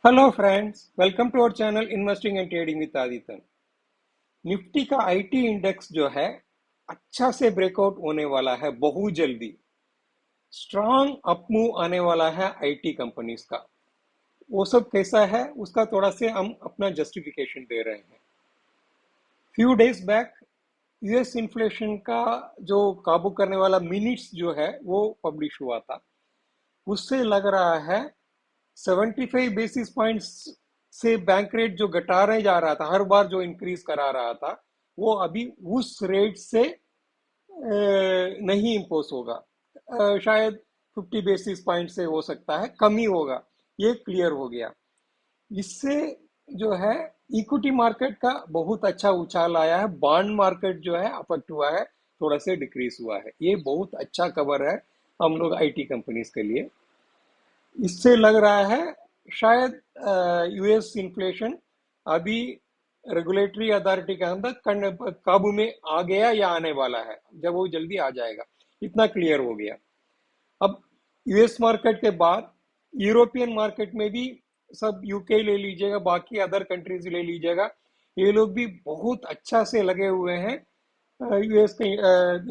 Hello friends, welcome to our channel investing and trading with Aditan. Nifty का IT index जो है अच्छा से ब्रेकआउट होने वाला है बहुत जल्दी। स्ट्रांग अपमूव आने वाला है आईटी कंपनीज का। वो सब कैसा है उसका थोड़ा से हम अपना जस्टिफिकेशन दे रहे हैं। Few days back US inflation का जो काबू करने वाला मिनट्स जो है वो पब्लिश हुआ था। उससे लग रहा है 75 बेसिस पॉइंट्स से बैंक रेट जो घटाने जा रहा था, हर बार जो इंक्रीज करा रहा था, वो अभी उस रेट से नहीं इम्पोज होगा। शायद 50 बेसिस पॉइंट से हो सकता है कम ही होगा। ये क्लियर हो गया। इससे जो है इक्विटी मार्केट का बहुत अच्छा उछाल आया है। बॉन्ड मार्केट जो है अफेक्ट हुआ है, थोड़ा से डिक्रीज हुआ है। ये बहुत अच्छा कवर है हम लोग आईटी कंपनीज के लिए। इससे लग रहा है शायद यूएस इन्फ्लेशन अभी रेगुलेटरी अथॉरिटी के अंदर काबू में आ गया या आने वाला है। जब वो जल्दी आ जाएगा, इतना क्लियर हो गया। अब यूएस मार्केट के बाद यूरोपियन मार्केट में भी सब यूके ले लीजिएगा, बाकी अदर कंट्रीज ले लीजिएगा, ये लोग भी बहुत अच्छा से लगे हुए हैं यूएस के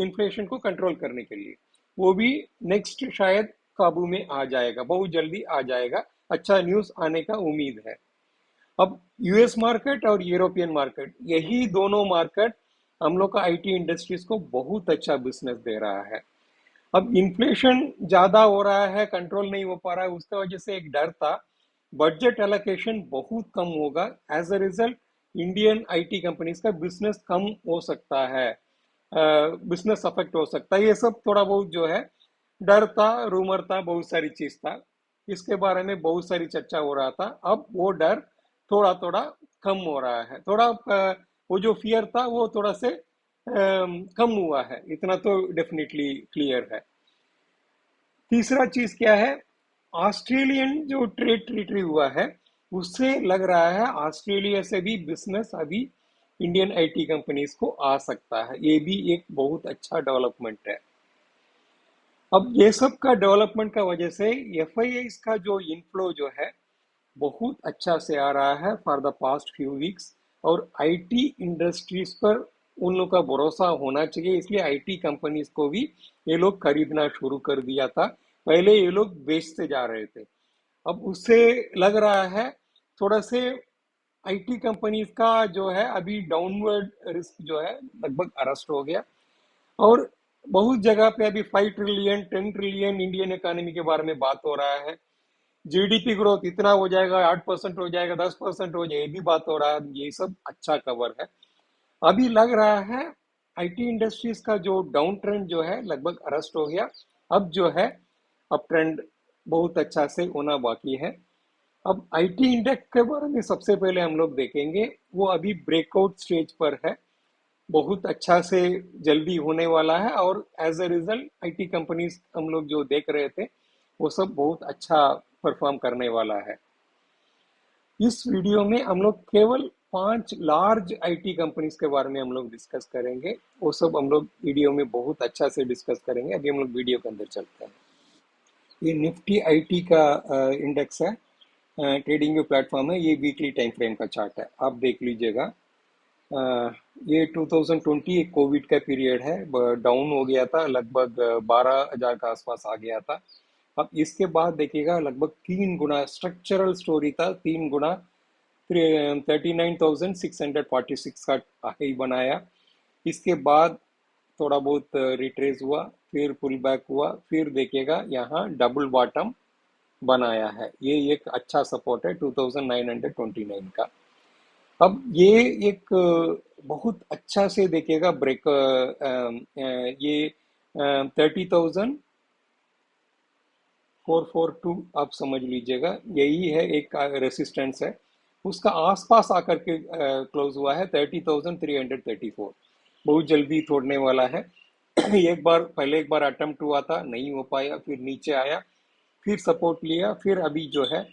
इन्फ्लेशन को कंट्रोल करने के लिए। वो भी नेक्स्ट शायद काबू में आ जाएगा, बहुत जल्दी आ जाएगा। अच्छा न्यूज आने का उम्मीद है। अब यूएस मार्केट और यूरोपियन मार्केट, यही दोनों मार्केट हम लोग का आईटी इंडस्ट्रीज को बहुत अच्छा बिजनेस दे रहा है। अब इन्फ्लेशन ज्यादा हो रहा है, कंट्रोल नहीं हो पा रहा है, उसकी वजह से एक डर था बजट एलोकेशन बहुत कम होगा। As a result Indian IT companies का बिजनेस कम हो सकता है, बिजनेस अफेक्ट हो सकता है। ये सब थोड़ा बहुत जो है डर था, रूमर था, बहुत सारी चीज था। इसके बारे में बहुत सारी चर्चा हो रहा था। अब वो डर थोड़ा थोड़ा कम हो रहा है। थोड़ा वो जो फियर था वो थोड़ा से कम हुआ है, इतना तो डेफिनेटली क्लियर है। तीसरा चीज क्या है, ऑस्ट्रेलियन जो ट्रेड ट्रीटी हुआ है, उससे लग रहा है ऑस्ट्रेलिया से भी बिजनेस अभी इंडियन आईटी कंपनीज को आ सकता है। ये भी एक बहुत अच्छा डेवलपमेंट है। अब ये सब का डेवलपमेंट का वजह से एफआईआई का जो इनफ्लो जो है बहुत अच्छा से आ रहा है for the past few weeks. और आईटी इंडस्ट्रीज पर उन लोग का भरोसा होना चाहिए, इसलिए आईटी कंपनीज को भी ये लोग खरीदना शुरू कर दिया था। पहले ये लोग बेचते जा रहे थे, अब उससे लग रहा है थोड़ा से आईटी कंपनीज का जो है अभी डाउनवर्ड रिस्क जो है लगभग अरेस्ट हो गया। और बहुत जगह पे अभी 5 ट्रिलियन 10 ट्रिलियन इंडियन इकोनॉमी के बारे में बात हो रहा है। जीडीपी ग्रोथ इतना हो जाएगा, 8% हो जाएगा, 10% हो जाएगा, ये भी बात हो रहा है। ये सब अच्छा कवर है। अभी लग रहा है आईटी इंडस्ट्रीज का जो डाउन ट्रेंड जो है लगभग अरेस्ट हो गया। अब जो है अप ट्रेंड बहुत अच्छा से होना बाकी है। अब आईटी इंडेक्स के बारे में सबसे पहले हम लोग देखेंगे, वो अभी ब्रेकआउट स्टेज पर है, बहुत अच्छा से जल्दी होने वाला है। और as a result IT companies हम लोग जो देख रहे थे वो सब बहुत अच्छा परफॉर्म करने वाला है। इस वीडियो में हम लोग केवल 5 लार्ज आईटी कंपनीज के बारे में हम लोग डिस्कस करेंगे। वो सब हम लोग वीडियो में बहुत अच्छा से डिस्कस करेंगे। अभी हम लोग वीडियो के अंदर चलते हैं। ये निफ्टी आईटी का इंडेक्स है, ट्रेडिंग व्यू प्लेटफॉर्म है। ये वीकली टाइम फ्रेम का चार्ट है, आप देख लीजिएगा। ये 2020 एक कोविड का पीरियड है, डाउन हो गया था, लगभग 12,000 का आसपास आ गया था। अब इसके बाद देखिएगा लगभग 3 गुना स्ट्रक्चरल स्टोरी था, 3 गुना 39,646 का हाई बनाया। इसके बाद थोड़ा बहुत रिट्रेस हुआ, फिर पुल बैक हुआ, फिर देखिएगा यहाँ डबल बॉटम बनाया है। ये एक अच्छा सपोर्ट है 2,929 का। अब ये एक बहुत अच्छा से देखिएगा ब्रेक, ये 30,442 आप समझ लीजिएगा, यही है एक रेसिस्टेंस है। उसका आसपास आकर के क्लोज हुआ है 30,334। बहुत जल्दी तोड़ने वाला है। एक बार पहले एक बार अटेम्प्ट हुआ था, नहीं हो पाया, फिर नीचे आया, फिर सपोर्ट लिया, फिर अभी जो है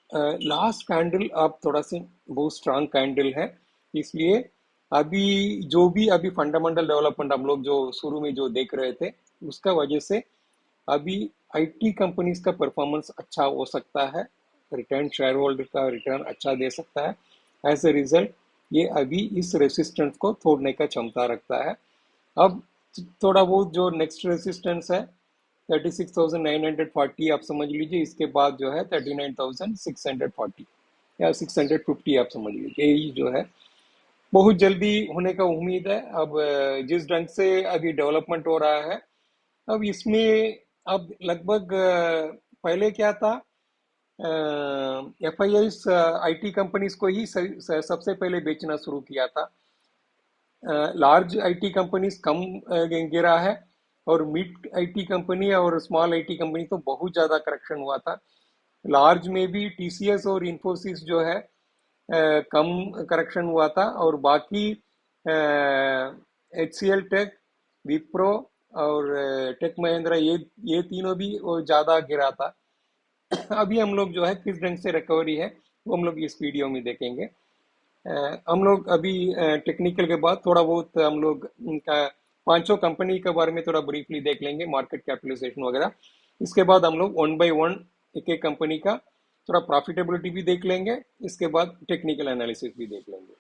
लास्ट कैंडल आप थोड़ा से बहुत स्ट्रांग कैंडल है। इसलिए अभी जो भी अभी फंडामेंटल डेवलपमेंट हम लोग जो शुरू में जो देख रहे थे, उसका वजह से अभी आईटी कंपनीज का परफॉर्मेंस अच्छा हो सकता है। रिटर्न, शेयर होल्डर का रिटर्न अच्छा दे सकता है। एज ए रिजल्ट ये अभी इस रेसिस्टेंस को तोड़ने का क्षमता रखता है। अब थोड़ा बहुत जो नेक्स्ट रेसिस्टेंस है 36,940 आप समझ लीजिए, इसके बाद जो है 39,640 या 650 आप समझ लीजिए, यही जो है बहुत जल्दी होने का उम्मीद है। अब जिस ढंग से अभी डेवलपमेंट हो रहा है, अब इसमें अब लगभग पहले क्या था, FIIs IT कंपनीज को ही सबसे पहले बेचना शुरू किया था। लार्ज IT कंपनीज कम गिरा है, और मिड IT कंपनी और स्मॉल IT कंपनी तो बहुत ज़्यादा करेक्शन हुआ था। लार्ज में भी TCS और इन्फोसिस जो है कम करेक्शन हुआ था, और बाकी HCL टेक, विप्रो और टेक महिंद्रा, ये तीनों भी वो ज़्यादा गिरा था। अभी हम लोग जो है किस ढंग से रिकवरी है वो हम लोग इस वीडियो में देखेंगे। हम लोग अभी टेक्निकल के बाद थोड़ा बहुत हम लोग इनका पांचों कंपनी के बारे में थोड़ा ब्रीफली देख लेंगे, मार्केट कैपिटलाइजेशन वगैरह। इसके बाद हम लोग वन बाय वन एक एक कंपनी का थोड़ा प्रॉफिटेबिलिटी भी देख लेंगे, इसके बाद टेक्निकल एनालिसिस भी देख लेंगे।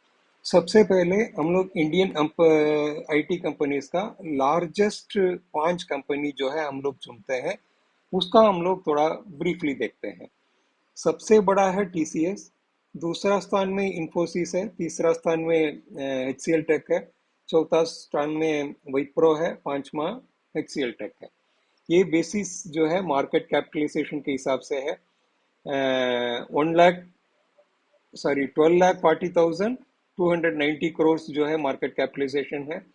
सबसे पहले हम लोग इंडियन IT कंपनीज का लार्जेस्ट पांच कंपनी जो है हम लोग चुनते हैं, उसका हम लोग थोड़ा ब्रीफली देखते हैं। सबसे बड़ा है TCS, दूसरा स्थान में इंफोसिस है, तीसरा स्थान में HCL टेक है, चौथा स्थान में विप्रो है, पांचवा HCL टेक है। ये बेसिस जो है मार्केट कैपिटलाइजेशन के हिसाब से है। 12,40,290 करोड़ जो है मार्केट कैपिटलाइजेशन है।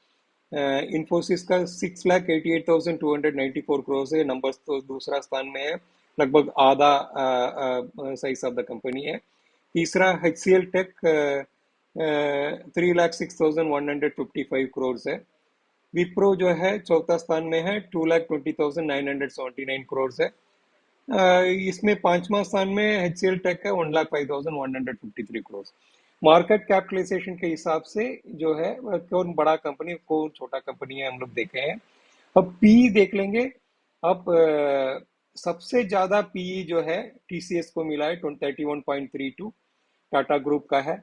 इन्फोसिस का 6,88,294 करोड़ है, नंबर्स तो दूसरा स्थान में है, लगभग आधा साइज ऑफ द कंपनी है। तीसरा HCL टेक 3,06,155 करोड़ है। विप्रो जो है चौथा स्थान में है, 2,20,979 करोड़ है। इसमें पांचवा स्थान में HCL टेक है, 1,05,153 करोड़। मार्केट कैपिटलाइजेशन के हिसाब से जो है कौन बड़ा कंपनी कौन छोटा कंपनी है हम लोग देखे हैं। अब पी देख लेंगे। अब सबसे ज्यादा पी जो है TCS को मिला है, 31.32, टाटा ग्रुप का है,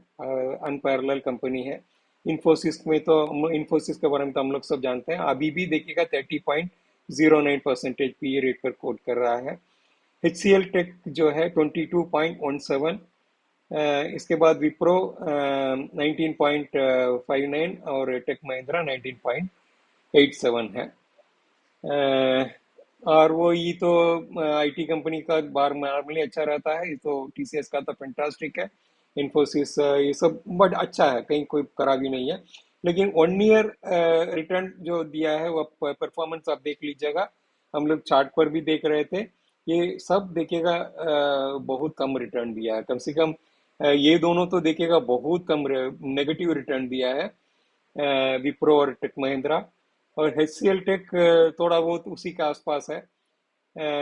अनपैरेलल कंपनी है। इन्फोसिस में तो इन्फोसिस के बारे में तो हम लोग सब जानते हैं, अभी भी देखिएगा 30.09% पी रेट पर कोट कर रहा है। HCL टेक जो है 22.17, इसके बाद विप्रो 19.59 और टेक महिंद्रा 19.87 है। और वो ये तो IT कंपनी का बार नॉर्मली अच्छा रहता है, ये तो TCS का तो फैंटास्टिक है। इन्फोसिस ये सब बट अच्छा है, कहीं कोई खराबी भी नहीं है। लेकिन 1 ईयर रिटर्न जो दिया है वो परफॉर्मेंस आप देख लीजिएगा, हम लोग चार्ट पर भी देख रहे थे, ये सब देखिएगा बहुत कम रिटर्न दिया है। कम से कम ये दोनों तो देखिएगा बहुत कम नेगेटिव रिटर्न दिया है, विप्रो और टेक महिंद्रा। और HCL टेक थोड़ा बहुत उसी के आसपास है।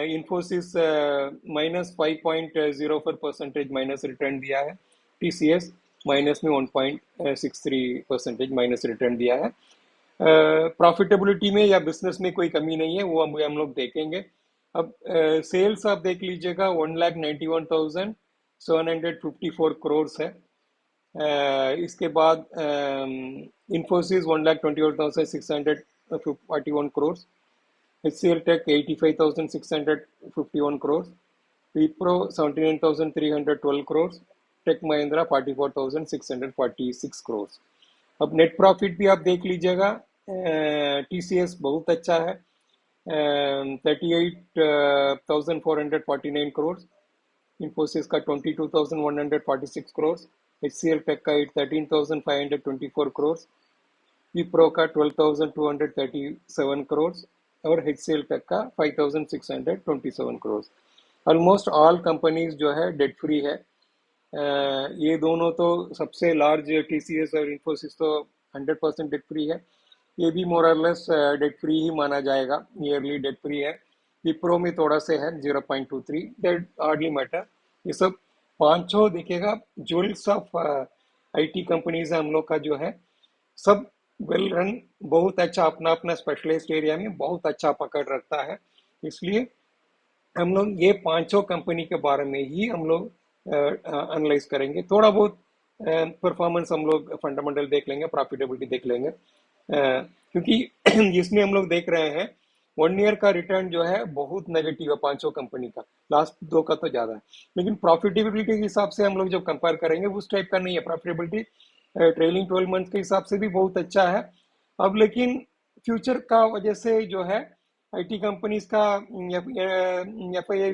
इन्फोसिस -5.04% माइनस रिटर्न दिया है। TCS माइनस में 1.63% माइनस रिटर्न दिया है। प्रॉफिटेबिलिटी में या बिजनेस में कोई कमी नहीं है, वो हम लोग देखेंगे। अब सेल्स आप देख लीजिएगा, 1,91,754 करोड़ है। इसके बाद इन्फोसिस 1,21,641 करोड़, HCL टेक 85,651 करोड़, विप्रो 79,312 करोड़, टेक महिंद्रा 44,646 करोड़। अब नेट प्रॉफिट भी आप देख लीजिएगा, TCS बहुत अच्छा है, 38,449 करोड़, इन्फोसिस का 22,146 करोड़, HCL टेक का 13,524 करोड़, विप्रो का 12,237 करोड़ और HCL टेक का 5,627 करोड़। ऑलमोस्ट ऑल कंपनीज जो है डेट फ्री है। ये दोनों तो सबसे लार्ज TCS और इन्फोसिस तो 100% डेट फ्री है, ये भी मोर और लेस डेट फ्री ही माना जाएगा, ईयरली डेट फ्री है। विप्रो में थोड़ा से है 0.23, दैट हार्डली मैटर। ये सब पांचों देखिएगा ज्वेल्स ऑफ IT कंपनीज है हम लोग का जो है, सब वेल रन, बहुत अच्छा अपना अपना स्पेशलिस्ट एरिया में बहुत अच्छा पकड़ रखता है। इसलिए हम लोग ये पांचों कंपनी के बारे में ही हम लोग एनालाइज करेंगे। थोड़ा बहुत परफॉर्मेंस हम लोग फंडामेंटल देख लेंगे, प्रॉफिटेबिलिटी देख लेंगे, क्योंकि इसमें हम लोग देख रहे हैं 1 ईयर का रिटर्न जो है बहुत नेगेटिव है पांचों कंपनी का, लास्ट दो का तो ज्यादा है। लेकिन प्रॉफिटेबिलिटी के हिसाब से हम लोग जब कंपेयर करेंगे उस टाइप का नहीं है प्रॉफिटेबिलिटी। ट्रेलिंग 12 मंथ के हिसाब से भी बहुत अच्छा है। अब लेकिन फ्यूचर का वजह से जो है आईटी कंपनीज का एफ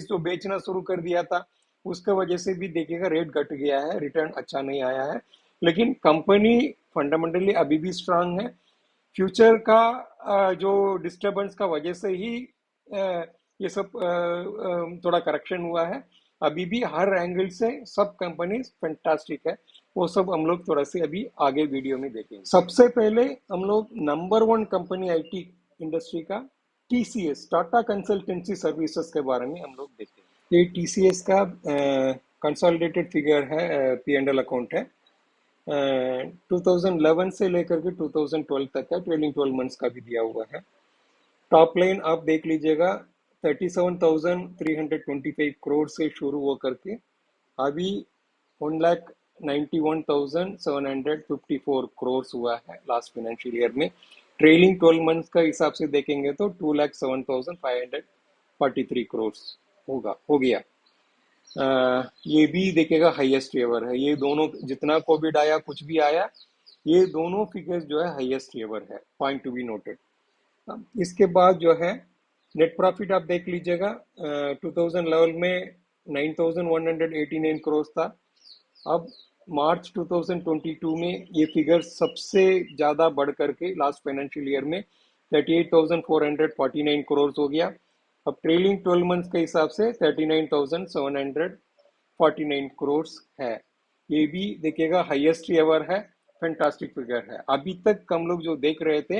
जो बेचना शुरू कर दिया था उसके वजह से भी देखिएगा रेट घट गया है, रिटर्न अच्छा नहीं आया है। लेकिन कंपनी फंडामेंटली अभी भी स्ट्रांग है। फ्यूचर का जो डिस्टरबेंस का वजह से ही ये सब थोड़ा करेक्शन हुआ है। अभी भी हर एंगल से सब कंपनीज फैंटास्टिक है। वो सब हम लोग थोड़ा से अभी आगे वीडियो में देखेंगे। सबसे पहले हम लोग नंबर 1 कंपनी आईटी इंडस्ट्री का टीसीएस, टाटा कंसल्टेंसी सर्विसेज के बारे में हम लोग देखेंगे। ये टीसीएस का कंसोलिडेटेड फिगर है, पी एंड एल अकाउंट है। 2011 से लेकर के 2012 तक का ट्रेलिंग 12 मंथ्स का भी दिया हुआ है। टॉप लाइन आप देख लीजिएगा 37,325 करोड़ से शुरू हो करके अभी 1,91,754 करोड़ हुआ है लास्ट फाइनेंशियल ईयर में। ट्रेलिंग 12 मंथ्स का हिसाब से देखेंगे तो 2,07,543 करोड़ हो गया। ये भी देखेगा हाईएस्ट एवर है। ये दोनों जितना कोविड आया कुछ भी आया, ये दोनों फिगर्स जो है हाईएस्ट एवर है, पॉइंट टू बी नोटेड। इसके बाद जो है नेट प्रॉफिट आप देख लीजिएगा 2011 में 9,189 करोड़ था। अब मार्च 2022 में ये फिगर सबसे ज्यादा बढ़ करके लास्ट फाइनेंशियल ईयर में 38,449 करोड़ हो गया। अब ट्रेलिंग 12 मंथ्स के हिसाब से 39,749 करोड़ है। ये भी देखिएगा हाईएस्ट एवर है, फैंटास्टिक फिगर है। अभी तक हम लोग जो देख रहे थे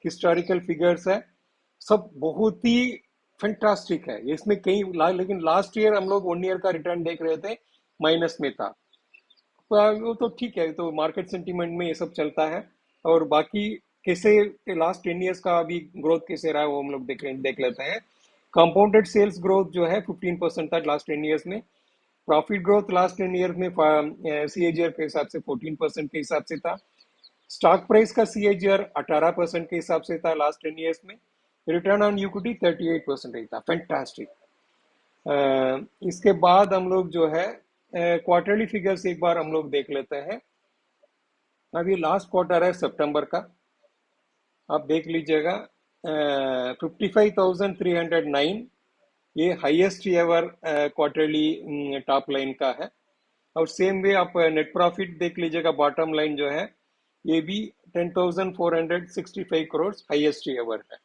हिस्टोरिकल फिगर्स है, सब बहुत ही फैंटास्टिक है। इसमें कई लेकिन लास्ट ईयर हम लोग 1 ईयर का रिटर्न देख रहे थे माइनस में था। वो तो ठीक है, तो मार्केट सेंटीमेंट में ये सब चलता है। और बाकी कैसे लास्ट 10 ईयर्स का अभी ग्रोथ कैसे रहा है वो हम लोग देख लेते हैं। कंपाउंडेड सेल्स ग्रोथ जो है 15% था लास्ट 10 ईयर्स में। प्रॉफिट ग्रोथ लास्ट 10 ईयर में सीएजीआर के हिसाब से 14% के हिसाब से था। स्टॉक प्राइस का सीएजीआर 18% के हिसाब से था लास्ट 10 ईयर्स में। रिटर्न ऑन इक्विटी 38% था, फैंटास्टिक। इसके बाद हम लोग जो है क्वार्टरली फिगर्स एक बार हम लोग देख लेते हैं। अभी लास्ट क्वार्टर है सितंबर का, आप देख लीजिएगा 55,309, ये highest ever quarterly top line का है। और सेम वे आप नेट प्रॉफिट देख लीजिएगा, बॉटम लाइन जो है ये भी 10,465 करोड़ हाईएस्ट एवर है।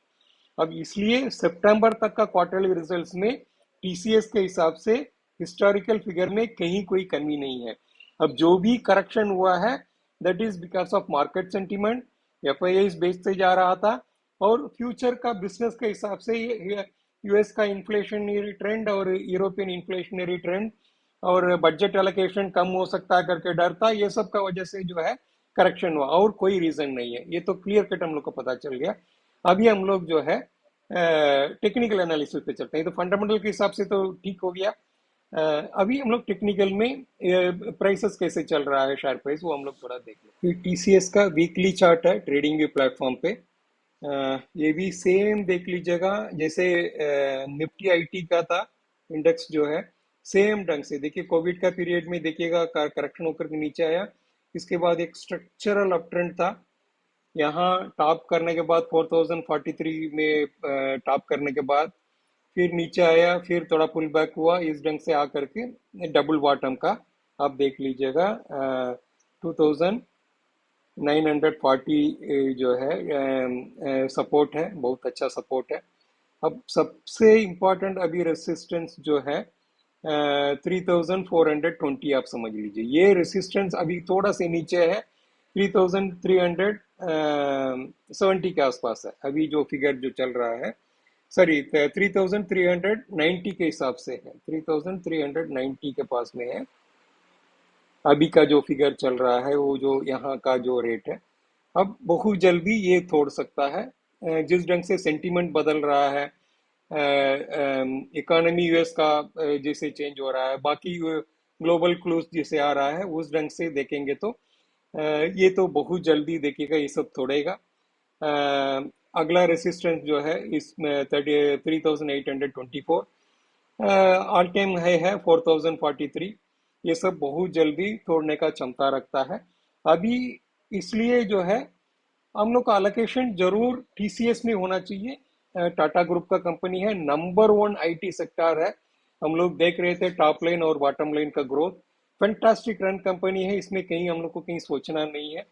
अब इसलिए सितंबर तक का क्वार्टरली रिजल्ट्स में टीसीएस के हिसाब से हिस्टोरिकल फिगर में कहीं कोई कमी नहीं है। अब जो भी करेक्शन हुआ है that is because of market sentiment, FII बेचते जा रहा था, और फ्यूचर का बिजनेस के हिसाब से यूएस का इन्फ्लेशनरी ट्रेंड और यूरोपियन इन्फ्लेशनरी ट्रेंड और बजट एलोकेशन कम हो सकता है करके डर था, ये सब का वजह से जो है करेक्शन हुआ, और कोई रीजन नहीं है। ये तो क्लियर कट हम लोग को पता चल गया। अभी हम लोग जो है टेक्निकल एनालिसिस पे चलते हैं। तो फंडामेंटल के हिसाब से तो ठीक हो गया। अभी हम लोग टेक्निकल में प्राइसेस कैसे चल रहा है, शेयर प्राइस, वो हम लोग थोड़ा देख लें। टीसीएस का वीकली चार्ट है ट्रेडिंग व्यू प्लेटफॉर्म पे। ये भी सेम देख लीजिएगा जैसे निफ्टी आईटी का था इंडेक्स जो है, सेम ढंग से देखिए कोविड का पीरियड में देखिएगा करेक्शन होकर के नीचे आया। इसके बाद एक स्ट्रक्चरल अप ट्रेंड था, यहाँ टॉप करने के बाद 4043 में टॉप करने के बाद फिर नीचे आया, फिर थोड़ा पुल बैक हुआ, इस ढंग से आकर के डबल बॉटम का आप देख लीजिएगा 2940 जो है सपोर्ट है, बहुत अच्छा सपोर्ट है। अब सबसे इम्पोर्टेंट अभी रेसिस्टेंस जो है 3420 आप समझ लीजिए। ये रेसिस्टेंस अभी थोड़ा से नीचे है, 3370 के आसपास है अभी जो फिगर जो चल रहा है। सॉरी 3390 के हिसाब से है, 3390 के पास में है अभी का जो फिगर चल रहा है, वो जो यहाँ का जो रेट है। अब बहुत जल्दी ये तोड़ सकता है जिस ढंग से सेंटीमेंट बदल रहा है, इकोनॉमी यूएस का जैसे चेंज हो रहा है, बाकी ग्लोबल क्लोज जिसे आ रहा है उस ढंग से देखेंगे तो ये तो बहुत जल्दी देखिएगा ये सब तोड़ेगा। अगला रेसिस्टेंस जो है इसमें 3824, ऑल टाइम हाई है 4043। ये सब बहुत जल्दी तोड़ने का क्षमता रखता है अभी। इसलिए जो है हम लोग का अलोकेशन जरूर टीसीएस में होना चाहिए। टाटा ग्रुप का कंपनी है, नंबर वन आईटी सेक्टर है। हम लोग देख रहे थे टॉप लाइन और बॉटम लाइन का ग्रोथ, फैंटास्टिक रन कंपनी है, इसमें कहीं हम लोग को कहीं सोचना नहीं है।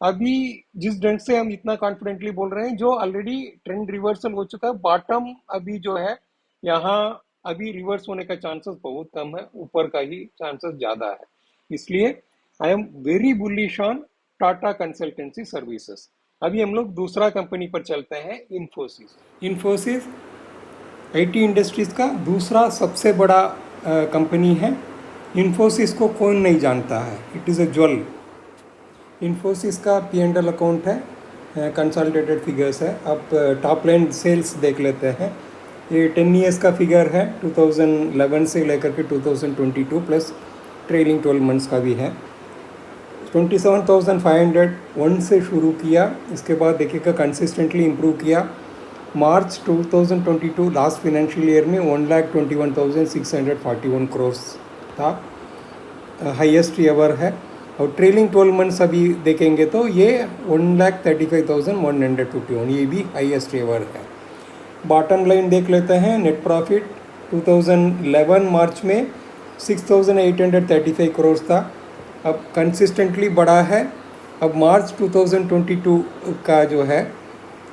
अभी जिस ढंग से हम इतना कॉन्फिडेंटली बोल रहे हैं, जो ऑलरेडी ट्रेंड रिवर्सल हो चुका है, बॉटम अभी जो है यहाँ अभी रिवर्स होने का चांसेस बहुत कम है, ऊपर का ही चांसेस ज्यादा है। इसलिए I am very bullish on Tata consultancy services. अभी हम लोग दूसरा कंपनी पर चलते हैं, इन्फोसिस। इन्फोसिस आईटी इंडस्ट्रीज का दूसरा सबसे बड़ा कंपनी है। इन्फोसिस को कौन नहीं जानता है, it is a jewel. Infosys का P&L अकाउंट है, कंसोलिडेटेड फिगर्स है। अब टॉप लाइन सेल्स देख लेते हैं। ये 10 ईयर्स का फिगर है, 2011 से लेकर के 2022 प्लस ट्रेलिंग 12 मंथ्स का भी है। 27,501 से शुरू किया, इसके बाद देखिएगा कंसिस्टेंटली इम्प्रूव किया। मार्च 2022 लास्ट फाइनेंशियल ईयर में 1,21,641 करोड़ था, हाईएस्ट एवर है। और ट्रेलिंग 12 मंथ्स अभी देखेंगे तो ये 1,35,151, ये भी हाईएस्ट एवर है। बॉटम लाइन देख लेते हैं, नेट प्रॉफिट 2011 मार्च में 6,835 करोड़ था, अब कंसिस्टेंटली बढ़ा है। अब मार्च 2022 का जो है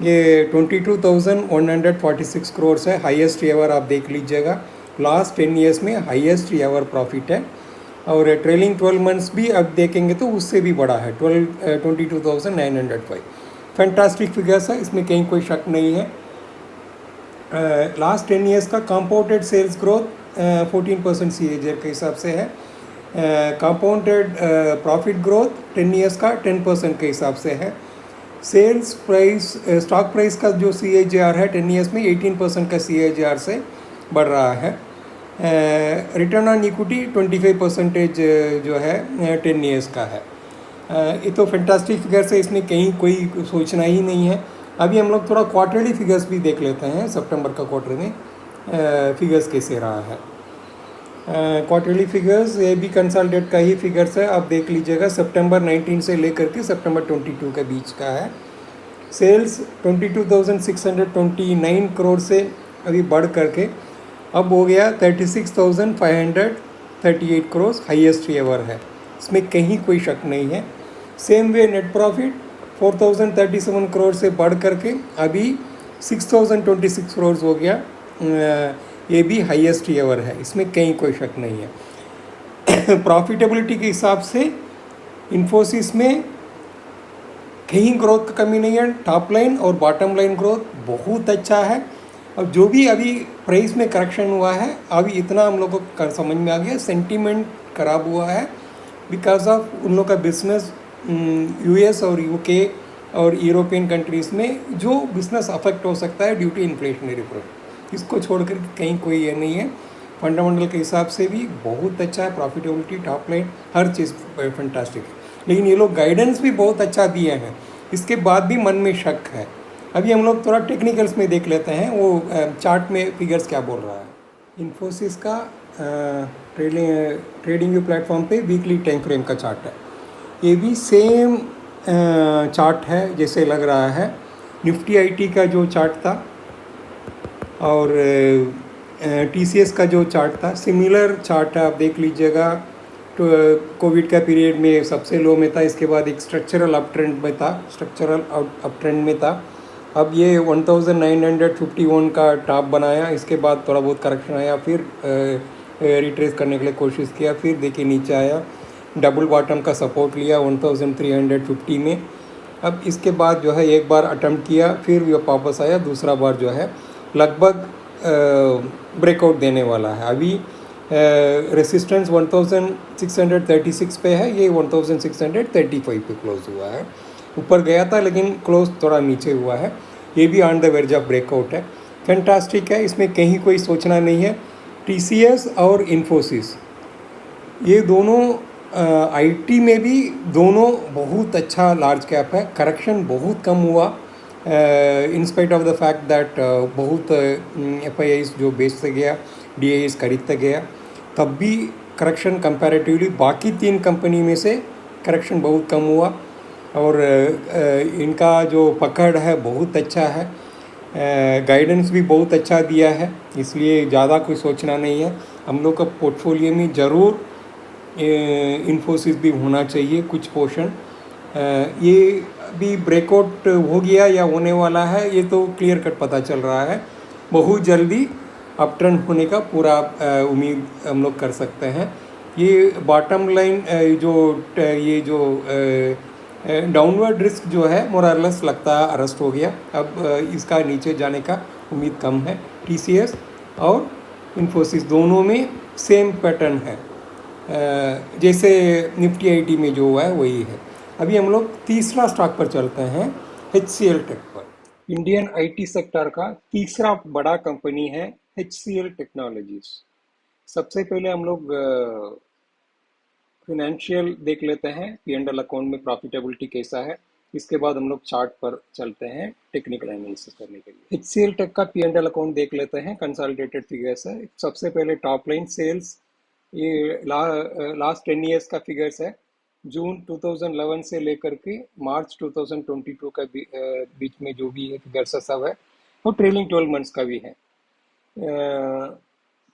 ये 22,146 करोड़ है, हाईएस्ट एवर आप देख लीजिएगा। लास्ट 10 ईयर्स में हाईएस्ट एवर प्रॉफिट है। और ट्रेलिंग 12 मंथ्स भी अब देखेंगे तो उससे भी बड़ा है, 22,905। फैंटास्टिक फिगर्स है, इसमें कहीं कोई शक नहीं है। लास्ट 10 ईयर्स का कंपाउंडेड सेल्स ग्रोथ 14% CAGR के हिसाब से है। कंपाउंडेड प्रॉफिट ग्रोथ 10 ईयर्स का 10% के हिसाब से है। सेल्स प्राइस, स्टॉक प्राइस का जो CAGR है 10 ईयर्स में 18% का CAGR से बढ़ रहा है। रिटर्न ऑन इक्विटी 25% जो है 10 ईयर्स का है। ये तो फैंटास्टिक फिगर्स है, इसमें कहीं कोई सोचना ही नहीं है। अभी हम लोग थोड़ा क्वार्टरली फिगर्स भी देख लेते हैं, सितंबर का क्वार्टर में फिगर्स कैसे रहा है। क्वार्टरली फिगर्स ये भी कंसोलिडेट का ही फिगर्स है, आप देख लीजिएगा। सितंबर 19 से लेकर के सितंबर 22 के बीच का है। सेल्स 22,629 करोड़ से अभी बढ़ करके अब हो गया 36,538 करोड़, हाईएस्ट एवर है, इसमें कहीं कोई शक नहीं है। Same way net profit 4,037 crore से बढ़ करके अभी 6,026 करोड़ हो गया, ये भी हाईएस्ट एवर है, इसमें कहीं कोई शक नहीं है। प्रॉफिटेबिलिटी के हिसाब से इन्फोसिस में कहीं ग्रोथ का कमी नहीं है। टॉप लाइन और बॉटम लाइन ग्रोथ बहुत अच्छा है। अब जो भी अभी प्राइस में करेक्शन हुआ है, अभी इतना हम लोगों को समझ में आ गया, सेंटीमेंट खराब हुआ है बिकॉज ऑफ उन लोग का बिजनेस US और UK और यूरोपियन कंट्रीज़ में जो बिजनेस अफेक्ट हो सकता है ड्यू टू इन्फ्लेशनरी प्रेशर। इसको छोड़कर कहीं कोई ये नहीं है। फंडामेंटल के हिसाब से भी बहुत अच्छा है, प्रॉफिटेबिलिटी, टॉप लाइन, हर चीज़ फैंटास्टिक है। लेकिन ये लोग गाइडेंस भी बहुत अच्छा दिए हैं, इसके बाद भी मन में शक है। अभी हम लोग थोड़ा टेक्निकल्स में देख लेते हैं, वो चार्ट में फिगर्स क्या बोल रहा है। इन्फोसिस का ट्रेडिंग व्यू प्लेटफॉर्म पे वीकली टाइम फ्रेम का चार्ट है। ये भी सेम चार्ट है जैसे लग रहा है निफ्टी IT का जो चार्ट था और TCS का जो चार्ट था, सिमिलर चार्ट है, आप देख लीजिएगा। तो कोविड का पीरियड में सबसे लो में था, इसके बाद एक स्ट्रक्चरल अप ट्रेंड में था, स्ट्रक्चरल अप ट्रेंड में था। अब ये 1951 का टॉप बनाया, इसके बाद थोड़ा बहुत करेक्शन आया, फिर रिट्रेस करने के लिए कोशिश किया, फिर देखिए नीचे आया, डबल बॉटम का सपोर्ट लिया 1350 में। अब इसके बाद जो है एक बार अटेम्प्ट किया, फिर ये वापस आया, दूसरा बार जो है लगभग ब्रेकआउट देने वाला है। अभी रेसिस्टेंस 1636 पे है, ये 1635 पे क्लोज हुआ है। ऊपर गया था लेकिन क्लोज थोड़ा नीचे हुआ है, ये भी on the verge of breakout है। फैंटास्टिक है, इसमें कहीं कोई सोचना नहीं है। TCS और इन्फोसिस ये दोनों आईटी में भी दोनों बहुत अच्छा लार्ज कैप है। करेक्शन बहुत कम हुआ in spite of the fact that बहुत एफ आई आईज जो बेचते गया, डी आई खरीदते गया, तब भी करेक्शन कंपैरेटिवली बाकी तीन कंपनी में से करेक्शन बहुत कम हुआ। और इनका जो पकड़ है बहुत अच्छा है, गाइडेंस भी बहुत अच्छा दिया है, इसलिए ज़्यादा कुछ सोचना नहीं है। हम लोग का पोर्टफोलियो में ज़रूर इन्फोसिस भी होना चाहिए कुछ पोर्शन। ये भी ब्रेकआउट हो गया या होने वाला है, ये तो क्लियर कट पता चल रहा है। बहुत जल्दी अप ट्रेंड होने का पूरा उम्मीद हम लोग कर सकते हैं। ये बॉटम लाइन ये जो डाउनवर्ड रिस्क जो है मोरलेस लगता है अरेस्ट हो गया। अब इसका नीचे जाने का उम्मीद कम है। टीसीएस और इन्फोसिस दोनों में सेम पैटर्न है, जैसे निफ्टी आईटी में जो हुआ है वही है। अभी हम लोग तीसरा स्टॉक पर चलते हैं, HCL टेक पर। इंडियन आईटी सेक्टर का तीसरा बड़ा कंपनी है HCL टेक्नोलॉजीज। सबसे पहले हम लोग फिनेंशियल देख लेते हैं, P&L अकाउंट में प्रॉफिटेबिलिटी कैसा है। इसके बाद हम लोग चार्ट पर चलते हैं टेक्निकल एनालिसिस करने के लिए। HCL टेक का P&L अकाउंट देख लेते हैं, कंसोलिडेटेड फिगर्स है। सबसे पहले टॉप लाइन सेल्स, ये लास्ट 10 ईयर्स का फिगर्स है। जून 2011 से लेकर के मार्च 2022 का बीच में जो भी है फिगर्स सब है, और ट्रेलिंग 12 मंथ्स का भी है।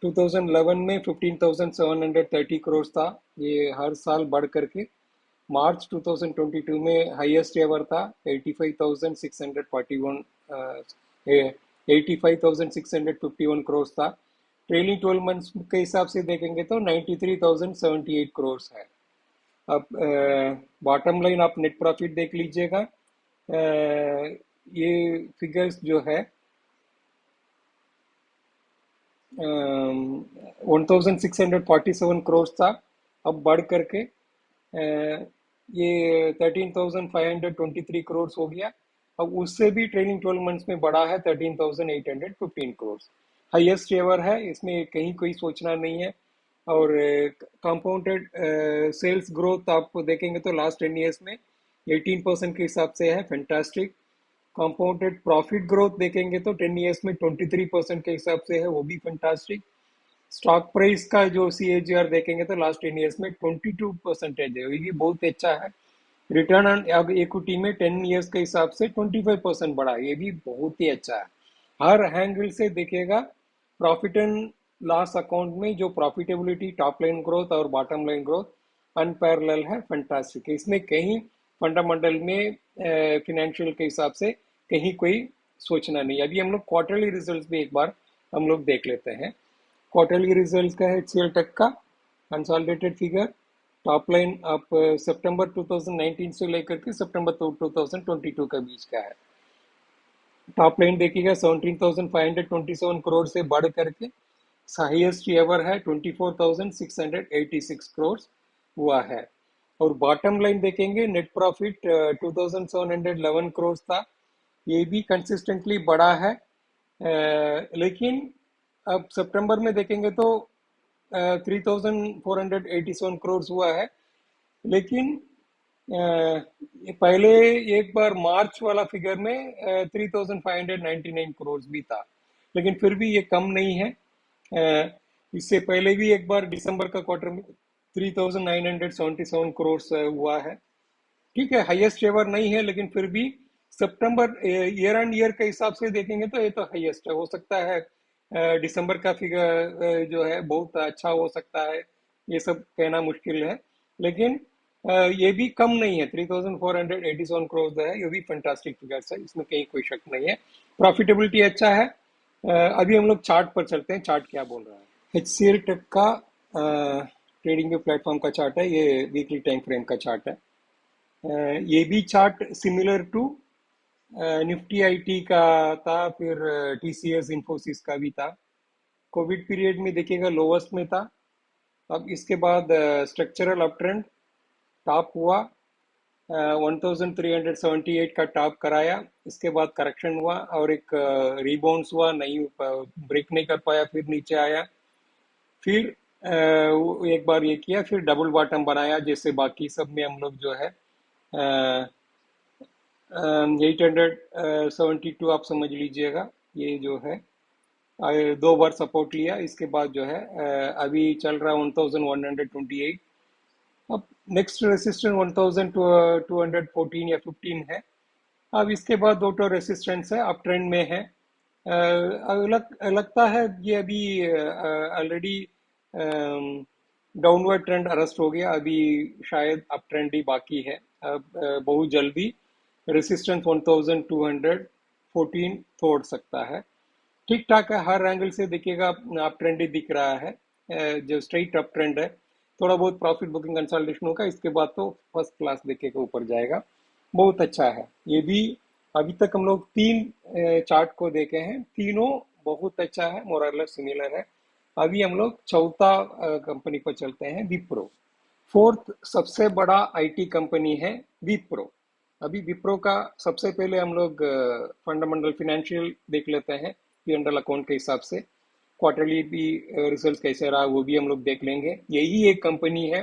2011 में 15,730 करोड़ था, ये हर साल बढ़ करके मार्च 2022 में हाईएस्ट एवर था 85,641 85,651 करोड़ था। ट्रेलिंग 12 मंथ्स के हिसाब से देखेंगे तो 93,078 करोड़ है। अब बॉटम लाइन आप नेट प्रॉफिट देख लीजिएगा। ये फिगर्स जो है 1647 करोड़ था, अब बढ़ करके ये 13,523 करोड़ हो गया। अब उससे भी ट्रेलिंग 12 मंथ्स में बढ़ा है 13,815 करोड़, हाईएस्ट एवर है, इसमें कहीं कोई सोचना नहीं है। और कंपाउंडेड सेल्स ग्रोथ आप देखेंगे तो लास्ट 10 ईयर्स में 18% के हिसाब से है, फैंटास्टिक। कंपाउंडेड प्रॉफिट ग्रोथ देखेंगे तो 10 ईयर्स में 23% के हिसाब से है, वो भी फैंटास्टिक। स्टॉक प्राइस का जो CAGR देखेंगे तो लास्ट 10 ईयर्स में 22% है, ये भी बहुत अच्छा है। रिटर्न ऑन इक्विटी में 10 ईयर्स के हिसाब से 25% बढ़ा, ये भी बहुत ही अच्छा है। हर एंगल से देखिएगा प्रॉफिट एंड लॉस अकाउंट में जो प्रॉफिटेबिलिटी, टॉप लाइन ग्रोथ और बॉटम लाइन ग्रोथ अनपैरेलल है, फैंटास्टिक है। इसमें कहीं फंडामेंटल में फिनेंशियल के हिसाब से कहीं कोई सोचना नहीं। अभी हम लोग क्वार्टरली रिजल्ट्स भी एक बार हम लोग देख लेते हैं। क्वार्टरली रिजल्ट्स का है HCL टेक का कंसोलिडेटेड फिगर। टॉप लाइन आप सितंबर 2019 से लेकर के सितंबर 2022 के बीच का है। टॉप लाइन देखिएगा 17,527 करोड़ से बढ़ करके हाईएस्ट एवर है 24,686 करोड़ हुआ है। और बॉटम लाइन देखेंगे नेट प्रॉफिट 2,711 करोड़ था, ये भी कंसिस्टेंटली बढ़ा है। लेकिन अब सितंबर में देखेंगे तो 3,487 करोड़ हुआ है। लेकिन पहले एक बार मार्च वाला फिगर में 3,599 करोड़ भी था, लेकिन फिर भी ये कम नहीं है। इससे पहले भी एक बार दिसंबर का क्वार्टर में 3,977 करोड़ हुआ है। ठीक है, हाईएस्ट एवर नहीं है, लेकिन फिर भी सितंबर ईयर एंड ईयर के हिसाब से देखेंगे तो ये तो हाईएस्ट है। हो सकता है दिसंबर का फिगर जो है बहुत अच्छा हो सकता है, ये सब कहना मुश्किल है। लेकिन ये भी कम नहीं है, 3,487 करोड़ है, ये भी फैंटास्टिक फिगर्स है, इसमें कहीं कोई शक नहीं है। प्रॉफिटेबिलिटी अच्छा है। अभी हम लोग चार्ट पर चलते हैं, चार्ट क्या बोल रहा है। HCL टेक का ट्रेडिंग के प्लेटफॉर्म का चार्ट है, ये वीकली टाइम फ्रेम का चार्ट है। ये भी chart similar to Nifty IT का था, फिर TCS इन्फोसिस का भी था। कोविड पीरियड में देखिएगा लोवेस्ट में था। अब इसके बाद स्ट्रक्चरल अप ट्रेंड टॉप हुआ, 1378 का टॉप कराया। इसके बाद करेक्शन हुआ और एक रिबाउंस हुआ, नहीं ब्रेक नहीं कर पाया, फिर नीचे आया। फिर वो एक बार ये किया, फिर डबल बॉटम बनाया, जैसे बाकी सब में हम लोग जो है 872 आप समझ लीजिएगा, ये जो है दो बार सपोर्ट लिया, इसके बाद जो है अभी चल रहा है 1128। अब नेक्स्ट रेसिस्टेंस 1214 या 15 है। अब इसके बाद दो तो रेसिस्टेंस है, अप ट्रेंड में है। लगता है ये अभी ऑलरेडी डाउनवर्ड ट्रेंड अरेस्ट हो गया, अभी शायद अप ट्रेंड ही बाकी है। अब बहुत जल्दी रेसिस्टेंस 1214 तोड़ सकता है। ठीक ठाक है, हर एंगल से देखिएगा अप ट्रेंड ही दिख रहा है। जो स्ट्रेट अप ट्रेंड है, थोड़ा बहुत प्रॉफिट बुकिंग कंसल्टेशन होगा, इसके बाद तो फर्स्ट क्लास देखिएगा ऊपर जाएगा, बहुत अच्छा है ये भी। अभी तक हम लोग तीन चार्ट को देखे हैं, तीनों बहुत अच्छा है, मोरलेस सिमिलर है। अभी हम लोग चौथा कंपनी पर चलते हैं, विप्रो। फोर्थ सबसे बड़ा आईटी कंपनी है विप्रो। अभी विप्रो का सबसे पहले हम लोग फंडामेंटल फिनेंशियल देख लेते हैं, P&L अकाउंट के हिसाब से। क्वार्टरली भी रिजल्ट कैसे रहा वो भी हम लोग देख लेंगे। यही एक कंपनी है,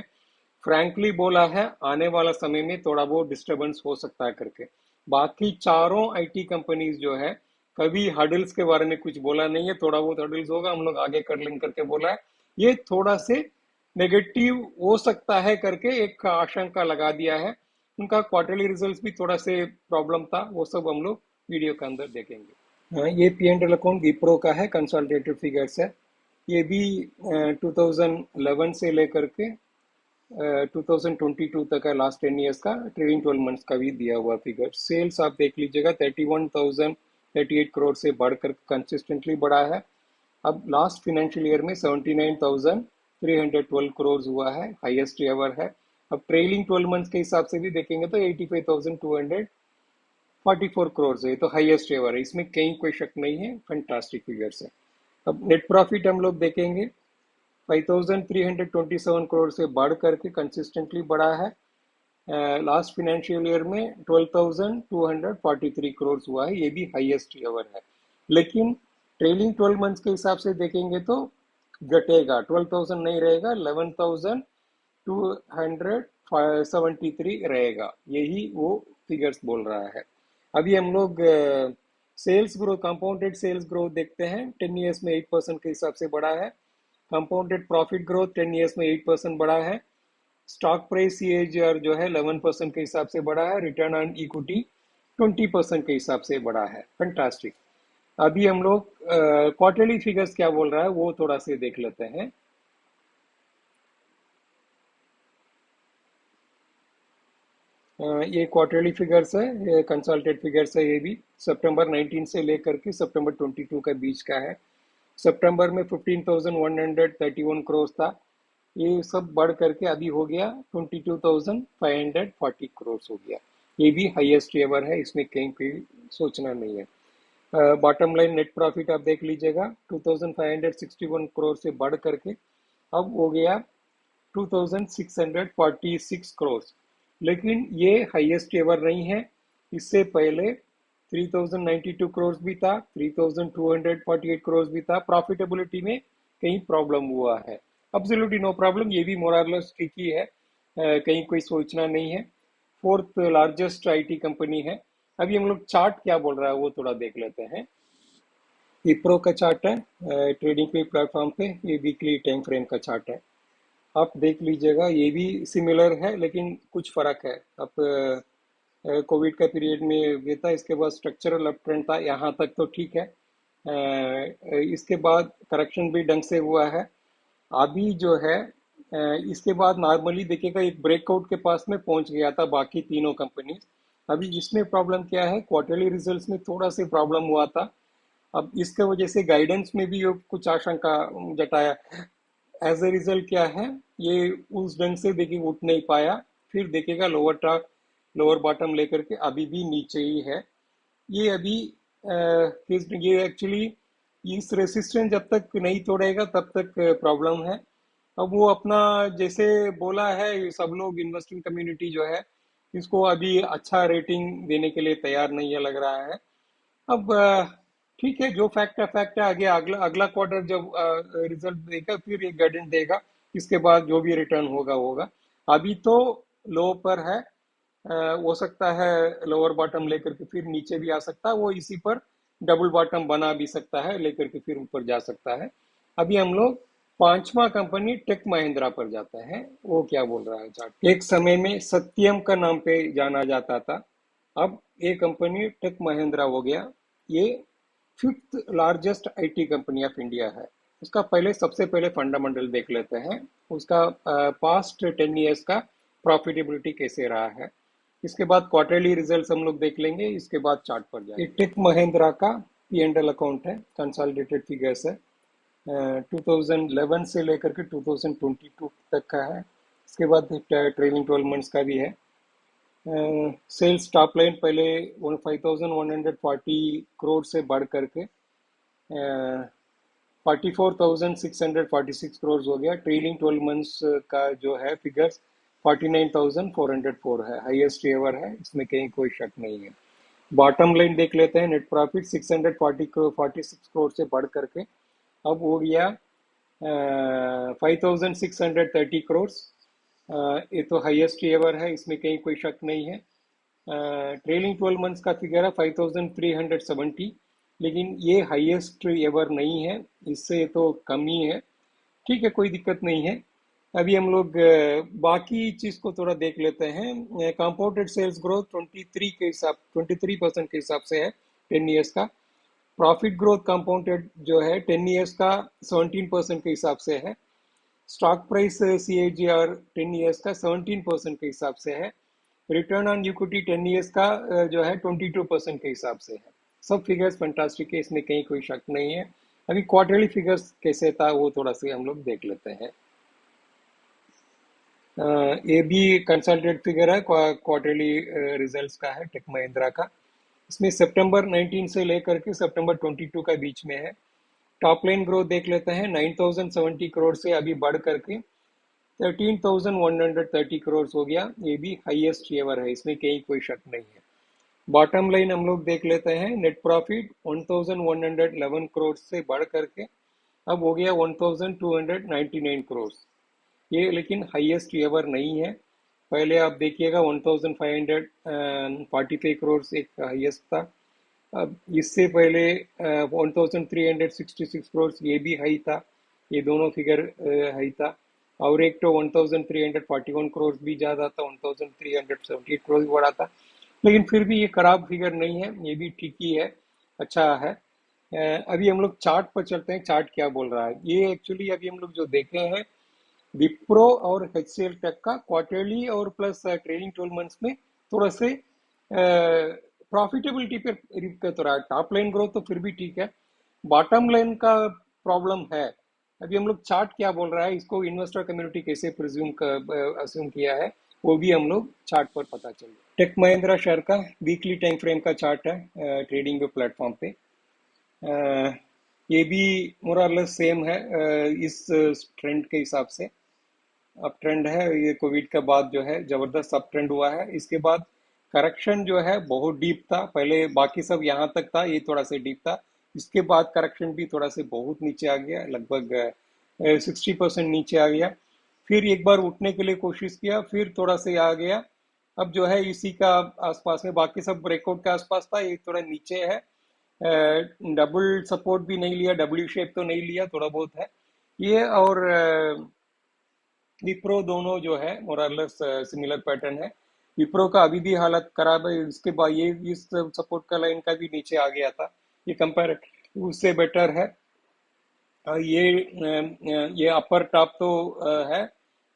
फ्रैंकली बोला है आने वाला समय में थोड़ा बहुत डिस्टरबेंस हो सकता है करके। बाकी चारों आईटी कंपनीज जो है, कभी हडल्स के बारे में कुछ बोला नहीं है, थोड़ा बहुत हडल्स होगा, हम लोग आगे कर लेंगे करके बोला है। ये थोड़ा से नेगेटिव हो सकता है करके एक आशंका लगा दिया है। उनका क्वार्टरली रिजल्ट्स भी थोड़ा से प्रॉब्लम था, वो सब हम लोग वीडियो के अंदर देखेंगे। हाँ, ये P&L अकाउंट विप्रो का है, कंसोलिडेटेड फिगर्स है। ये भी 2011 से लेकर के 2022 तक है, लास्ट 10 ईयर्स का ट्रेलिंग 12 मंथ्स का भी दिया हुआ फिगर। सेल्स आप देख लीजिएगा, 31,038 करोड़ से बढ़कर कंसिस्टेंटली बढ़ा है। अब लास्ट फाइनेंशियल ईयर में 79,312 करोड़ हुआ है, हाईएस्ट एवर है। अब ट्रेलिंग 12 मंथ्स के हिसाब से भी देखेंगे तो 85,244 है, ये तो हाईएस्ट एवर है, इसमें कहीं कोई शक नहीं है, फैंटास्टिक फिगर्स है। अब नेट प्रॉफिट हम लोग देखेंगे, 5,327 करोड़ से बढ़ करके कंसिस्टेंटली बढ़ा है। लास्ट फाइनेंशियल ईयर में 12,243 करोड़ हुआ है, ये भी हाईएस्ट एवर है। लेकिन ट्रेलिंग 12 मंथ्स के हिसाब से देखेंगे तो घटेगा, 12,000 नहीं रहेगा, 11,273 रहेगा, यही वो फिगर्स बोल रहा है। अभी हम लोग sales growth, compounded sales growth देखते हैं, 10 ईयर्स में 8% के हिसाब से बढ़ा है। कंपाउंडेड प्रॉफिट ग्रोथ 10 ईयर्स में 8% बढ़ा है। स्टॉक प्राइस CAGR जो है 11% के हिसाब से बढ़ा है। रिटर्न ऑन इक्विटी 20% के हिसाब से बढ़ा है, फैंटास्टिक। अभी हम लोग क्वार्टरली फिगर्स क्या बोल रहा है वो थोड़ा से देख लेते हैं। ये क्वार्टरली फिगर्स है, ये कंसल्टेड फिगर्स है, ये भी सितंबर 19 से लेकर के सितंबर 22 का बीच का है। सितंबर में 15,131 करोड़ था, ये सब बढ़ करके अभी हो गया 22,540 करोड़ हो गया, ये भी हाईएस्ट एवर है, इसमें कहीं कोई सोचना नहीं है। बॉटम लाइन नेट प्रॉफिट आप देख लीजिएगा, 2,561 करोड़ से बढ़ करके अब हो गया 2,646 करोड़। लेकिन ये हाईएस्ट एवर नहीं है, इससे पहले 3,092 करोड़ भी था, 3,248 करोड़ भी था। प्रॉफिटेबिलिटी में कहीं प्रॉब्लम हुआ है, एब्सोल्युटली नो प्रॉब्लम, ये भी मोरलेस ठीक ही है, कहीं कोई सोचना नहीं है। फोर्थ लार्जेस्ट आईटी कंपनी है। अभी हम लोग चार्ट क्या बोल रहा है वो थोड़ा देख लेते हैं। विप्रो का चार्ट है ट्रेडिंग पे प्लेटफॉर्म पे, ये वीकली टाइम फ्रेम का चार्ट है, आप देख लीजिएगा। ये भी सिमिलर है लेकिन कुछ फर्क है। अब कोविड का पीरियड में ये था, इसके बाद स्ट्रक्चरल अप ट्रेंड था, यहाँ तक तो ठीक है। इसके बाद करेक्शन भी ढंग से हुआ है। अभी जो है इसके बाद नॉर्मली देखिएगा एक ब्रेकआउट के पास में पहुंच गया था बाकी तीनों कंपनी। अभी इसमें प्रॉब्लम क्या है, क्वार्टरली रिजल्ट्स में थोड़ा सा प्रॉब्लम हुआ था। अब इसके वजह से गाइडेंस में भी ये कुछ आशंका जताया। एज ए रिजल्ट क्या है, ये उस ढंग से देखिए उठ नहीं पाया, फिर देखेगा लोअर टॉप लोअर बॉटम लेकर के अभी भी नीचे ही है। ये अभी ये एक्चुअली इस रेसिस्टेंस जब तक नहीं तोड़ेगा तब तक प्रॉब्लम है। अब वो अपना जैसे बोला है, सब लोग इन्वेस्टिंग कम्युनिटी जो है इसको अभी अच्छा रेटिंग देने के लिए तैयार नहीं है लग रहा है। अब ठीक है, जो फैक्ट है फैक्ट है। आगे अगला अगला क्वार्टर जब रिजल्ट देगा फिर ये गाइडेंस देगा, इसके बाद जो भी रिटर्न होगा होगा। अभी तो लो पर है, हो सकता है लोअर बॉटम लेकर के फिर नीचे भी आ सकता है, वो इसी पर डबल बॉटम बना भी सकता है, लेकर के फिर ऊपर जा सकता है। अभी हम लोग पांचवा कंपनी टेक महिंद्रा पर जाते हैं, वो क्या बोल रहा है चार्ट। एक समय में सत्यम का नाम पे जाना जाता था, अब ये कंपनी टेक महिंद्रा हो गया। ये fifth largest IT company of India है। उसका पहले सबसे पहले फंडामेंटल देख लेते हैं, उसका पास्ट 10 इयर्स का प्रॉफिटेबिलिटी कैसे रहा है। इसके बाद क्वार्टरली रिजल्ट्स हम लोग देख लेंगे, इसके बाद चार्ट पर जाएंगे। टेक महिंद्रा का P&L अकाउंट है, कंसोलिडेटेड फिगर्स है, 2011 से लेकर के 2022 तक का है। इसके बाद ट्रेलिंग 12 मंथ्स का भी है। सेल्स टॉप लाइन पहले 5140 से बढ़ करके 44,646 करोड़ हो गया। ट्रेलिंग 12 मंथ्स का जो है फिगर्स 49,404 है, हाईएस्ट एवर है, इसमें कहीं कोई शक नहीं है। बॉटम लाइन देख लेते हैं, नेट प्रॉफिट 646 करोड़ से बढ़ करके अब हो गया 5,630 करोड़। ये तो हाईएस्ट एवर है, इसमें कहीं कोई शक नहीं है। ट्रेलिंग 12 मंथ्स का फिगर है 5,370, लेकिन ये हाईएस्ट एवर नहीं है, इससे तो कम ही है। ठीक है, कोई दिक्कत नहीं है। अभी हम लोग बाकी चीज को थोड़ा देख लेते हैं। कंपाउंडेड सेल्स ग्रोथ 23% के हिसाब से है 10 इयर्स का। प्रॉफिट ग्रोथ कंपाउंडेड जो है 10 इयर्स का 17% के हिसाब से है। स्टॉक प्राइस CAGR 10 इयर्स का 17% के हिसाब से है। रिटर्न ऑन इक्विटी 10 इयर्स का जो है 22% के हिसाब से है। सब फिगर्स फैंटास्टिक है, इसमें कहीं कोई शक नहीं है। अभी क्वार्टरली फिगर्स कैसे था वो थोड़ा सा हम लोग देख लेते हैं। ये भी कंसल्टेड फिगर है, क्वार्टरली रिजल्ट्स का है टेक महिंद्रा का। इसमें सितंबर 19 से लेकर के सितंबर 22 का बीच में है। टॉप लाइन ग्रोथ देख लेते हैं, 9,070 करोड़ से अभी बढ़ करके 13,130 करोड़ हो गया। ये भी हाईएस्ट एवर है, इसमें कहीं कोई शक नहीं है। बॉटम लाइन हम लोग देख लेते हैं, नेट प्रॉफिट 1,111 करोड़ से बढ़ करके अब हो गया 1,299 करोड़। ये लेकिन हाईएस्ट एवर नहीं है। पहले आप देखिएगा 1,545 करोड़ एक हाईएस्ट था। अब इससे पहले 1,366 करोड़ ये भी हाई था, ये दोनों फिगर हाई था। और एक तो 1,341 करोड़ भी ज़्यादा था, 1,378 करोड़ भी बड़ा था। लेकिन फिर भी ये खराब फिगर नहीं है, ये भी ठीक ही है, अच्छा है। अभी हम लोग चार्ट पर चलते हैं, चार्ट क्या बोल रहा है। ये एक्चुअली अभी हम लोग जो देखे हैं विप्रो और HCL टेक का क्वार्टरली और प्लस ट्रेलिंग 12 मंथ्स में थोड़ा से प्रॉफिटेबिलिटी पे दिक्कत हो रहा है। टॉप लाइन ग्रोथ तो फिर भी ठीक है, बॉटम लाइन का प्रॉब्लम है। अभी हम लोग चार्ट क्या बोल रहा है, इसको इन्वेस्टर कम्युनिटी कैसे प्रिज्यूम कर अज्यूम किया है, वो भी हम लोग चार्ट पर पता चल। टेक महिंद्रा शेयर का वीकली टाइम फ्रेम का चार्ट है ट्रेडिंग प्लेटफॉर्म पे। अ, ये भी मोरलेस सेम है इस ट्रेंड के हिसाब से। अप ट्रेंड है, ये कोविड के बाद जो है जबरदस्त अप ट्रेंड हुआ है। इसके बाद करेक्शन जो है बहुत डीप था, पहले बाकी सब यहाँ तक था, ये थोड़ा सा डीप था। इसके बाद करेक्शन भी थोड़ा से बहुत नीचे आ गया, लगभग 60% नीचे आ गया। फिर एक बार उठने के लिए कोशिश किया, फिर थोड़ा से आ गया। अब जो है इसी का आसपास में, बाकी सब ब्रेकआउट के आसपास था, ये थोड़ा नीचे है। डबल सपोर्ट भी नहीं लिया, डब्ल्यू शेप तो नहीं लिया, थोड़ा बहुत है ये। और विप्रो दोनों जो है मोरलेस सिमिलर पैटर्न है। विप्रो का अभी भी हालत खराब है, इसके बाद ये इस सपोर्ट का लाइन का भी नीचे आ गया था, ये कंपेयर उससे बेटर है। ये अपर टॉप तो है,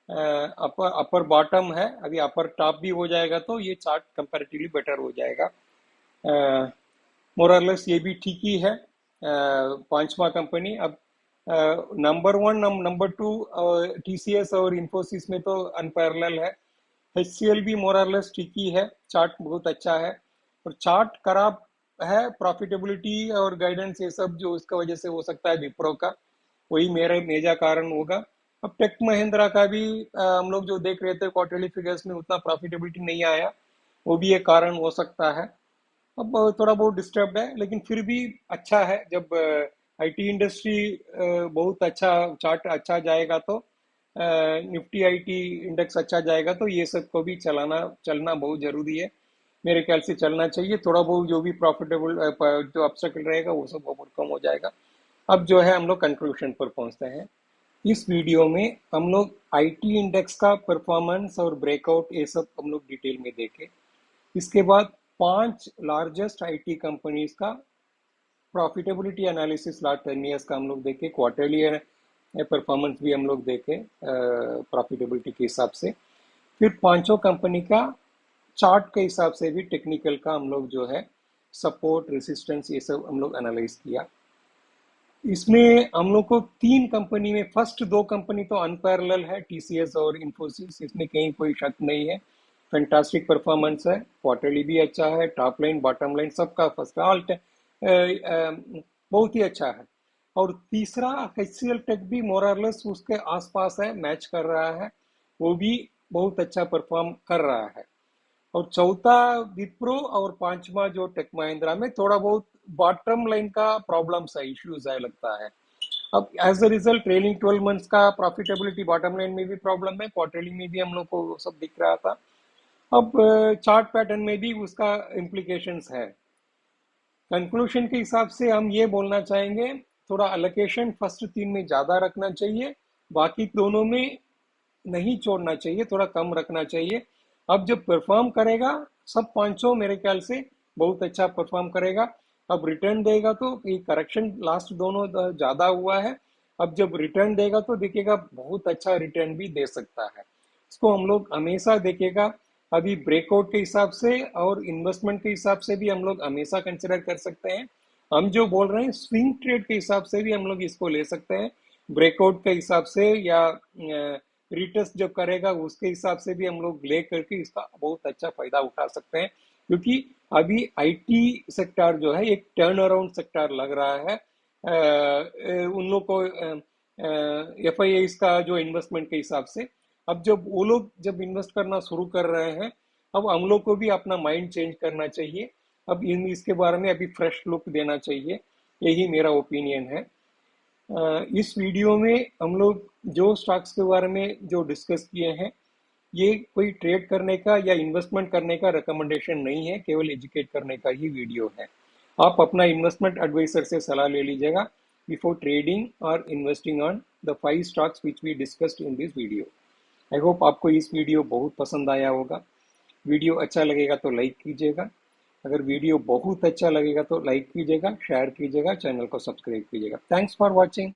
अपर अपर बॉटम है, अभी अपर टॉप भी हो जाएगा तो ये चार्ट कंपैरेटिवली बेटर हो जाएगा। मोरलेस ये भी ठीक ही है। पांचवा कंपनी अब नंबर 1 नंबर 2 TCS और इन्फोसिस में तो अनपैरेलल है। HCL भी मोरलेस ठीक ही है, चार्ट बहुत अच्छा है। और चार्ट खराब है, प्रॉफिटेबिलिटी और गाइडेंस ये सब जो इसका वजह से हो सकता है विप्रो का, वही मेरा मेजर कारण होगा। अब टेक महिंद्रा का भी हम लोग जो देख रहे थे क्वार्टरली फिगर्स में उतना प्रॉफिटेबिलिटी नहीं आया, वो भी एक कारण हो सकता है। अब थोड़ा बहुत डिस्टर्ब्ड है, लेकिन फिर भी अच्छा है। जब आईटी इंडस्ट्री बहुत अच्छा, चार्ट अच्छा जाएगा तो निफ्टी आईटी इंडेक्स अच्छा जाएगा, तो ये सब को भी चलना बहुत जरूरी है। मेरे ख्याल से चलना चाहिए। थोड़ा बहुत जो भी प्रॉफिटेबल जो ऑब्स्टेकल रहेगा वो सब ओवरकम हो जाएगा। अब जो है हम लोग कंक्लूजन पर पहुंचते हैं। इस वीडियो में हम लोग आईटी इंडेक्स का परफॉर्मेंस और ब्रेकआउट ये सब हम लोग डिटेल में देखे। इसके बाद 5 लार्जेस्ट आईटी कंपनीज का प्रॉफिटेबिलिटी एनालिसिस लास्ट 10 ईयर्स का हम लोग देखे। क्वार्टरली परफॉर्मेंस भी हम लोग देखे प्रॉफिटेबिलिटी के हिसाब से। फिर पांचों कंपनी का चार्ट के हिसाब से भी, टेक्निकल का हम लोग जो है सपोर्ट, रेसिस्टेंस, ये सब हम लोग एनालाइज किया। इसमें हम लोग को 3 कंपनी में, फर्स्ट 2 कंपनी तो अनपैरेलल है, टीसीएस और इंफोसिस, इसमें कहीं कोई शक नहीं है। फैंटास्टिक परफॉर्मेंस है, क्वार्टरली भी अच्छा है, टॉप लाइन बॉटम लाइन सबका फर्स्ट ऑल बहुत ही अच्छा है। और तीसरा एचसीएल टेक भी मोरलेस उसके आसपास है, मैच कर रहा है, वो भी बहुत अच्छा परफॉर्म कर रहा है। और चौथा विप्रो, और पांचवा जो टेक महिंद्रा में थोड़ा बहुत बॉटम लाइन का प्रॉब्लम्स है, इश्यूज है लगता है। अब as a result trailing 12 months का प्रॉफिटेबिलिटी बॉटम लाइन में भी प्रॉब्लम है, क्वार्टरली में भी हम लोग को वो सब दिख रहा था। अब चार्ट पैटर्न में भी उसका इम्प्लीकेशंस है। कंक्लूशन के हिसाब से हम ये बोलना चाहेंगे, थोड़ा अलोकेशन फर्स्ट 3 में ज्यादा रखना चाहिए, बाकी दोनों में नहीं छोड़ना चाहिए, थोड़ा कम रखना चाहिए। अब जब परफॉर्म करेगा सब पांचों, मेरे ख्याल से बहुत अच्छा परफॉर्म करेगा। अब रिटर्न देगा तो ये करेक्शन लास्ट दोनों ज्यादा हुआ है, अब जब रिटर्न देगा तो देखिएगा बहुत अच्छा रिटर्न भी दे सकता है। इसको हम लोग हमेशा देखेगा। अभी ब्रेकआउट के हिसाब से और इन्वेस्टमेंट के हिसाब से भी हम लोग हमेशा कंसिडर कर सकते हैं। हम जो बोल रहे हैं स्विंग ट्रेड के हिसाब से भी हम लोग इसको ले सकते हैं, ब्रेकआउट के हिसाब से या रिटेस्ट जब करेगा उसके हिसाब से भी हम लोग ले करके इसका बहुत अच्छा फायदा उठा सकते हैं। क्योंकि अभी आईटी सेक्टर जो है एक टर्न अराउंड सेक्टर लग रहा है। उन लोग को एफ आई का जो इन्वेस्टमेंट के हिसाब से, अब जब वो लोग जब इन्वेस्ट करना शुरू कर रहे हैं, अब हम लोग को भी अपना माइंड चेंज करना चाहिए। अब इसके बारे में अभी फ्रेश लुक देना चाहिए, यही मेरा ओपिनियन है। इस वीडियो में हम लोग जो स्टॉक्स के बारे में जो डिस्कस किए हैं, ये कोई ट्रेड करने का या इन्वेस्टमेंट करने का रिकमेंडेशन नहीं है, केवल एजुकेट करने का ही वीडियो है। आप अपना इन्वेस्टमेंट एडवाइजर से सलाह ले लीजिएगा बिफोर ट्रेडिंग और investing on the 5 stocks which we discussed in this video. I hope आपको इस वीडियो बहुत पसंद आया होगा। वीडियो अच्छा लगेगा तो लाइक कीजिएगा, अगर वीडियो बहुत अच्छा लगेगा तो लाइक कीजिएगा, शेयर कीजिएगा, चैनल को सब्सक्राइब कीजिएगा। Thanks for watching.